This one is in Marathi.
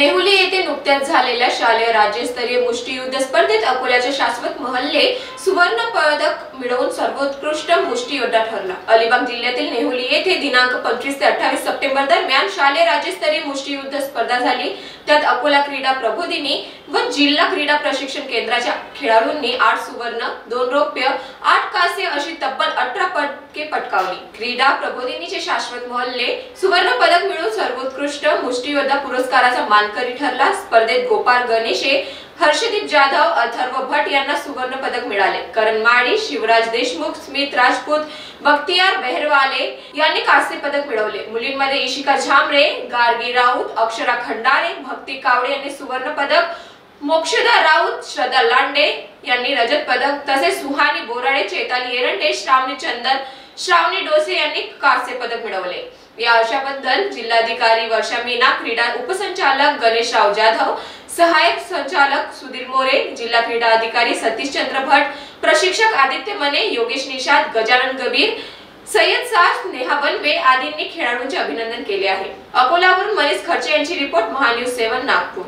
नेहुली येथे नुकत्याच झालेल्या शालेय राज्यस्तरीय मुष्टियुद्ध स्पर्धेत अकोल्याचे शाश्वत महल्ले सुवर्ण पदक मिळवून सर्वोत्कृष्ट मुष्टियोद्धा ठरला। अलिबाग जिल्ह्यातील नेहुली येथे दिनांक 25 ते 28 सप्टेंबर दरम्यान शालेय राज्यस्तरीय मुष्टियुद्ध स्पर्धा झाली। त्यात अकोला क्रीडा प्रबोधिनी व जिल्हा क्रीडा प्रशिक्षण केंद्राच्या खेळाडूंनी 8 सुवर्ण, 2 रौप्य, 8 कांस्य अशी तब्बल 18 पदके पटकावली। क्रीडा प्रबोधिनीचे शाश्वत महल्ले सुवर्ण पदक मिळवून सर्वोत्कृष्ट मुष्टियोद्धा पुरस्काराचा मानकरी ठरला। स्पर्धेत गोपाळ गणेशे, हर्षदीप जाधव, अथर्व भट यांना सुवर्ण पदक मिळाले। करण माळी, शिवराज देशमुख, स्मित राजपूत, बख्तियार बेहरवाले यांनी कांस्य पदक मिळवले। मुलींमध्ये इशिका झांबरे, गार्गी राऊत, अक्षरा खंडारे, भक्ती कावडे यांनी सुवर्ण पदक, मोक्षदा राऊत, श्रद्धा लांडे यांनी रजत पदक, तसेच सुहानी बोराडे, चैताली एरंडे, श्रावणी चंदन, श्रावणी डोसे यांनी कांस्य पदक मिळवले। या यशाबद्दल जिल्हाधिकारी वर्षा मीना, क्रीडा उपसंचालक गणेशराव जाधव, सहायक संचालक सुधीर मोरे, जिल्हा क्रीडा अधिकारी सतीश चंद्र भट, प्रशिक्षक आदित्य मने, योगेश निषाद, गजानन गबीर, सय्यद सास, नेहा बनवे आदींनी खेळाडूंचे अभिनंदन केले आहे। अकोलावरून मनीष खर्चे यांची रिपोर्ट, महान्यूज 7 नागपूर।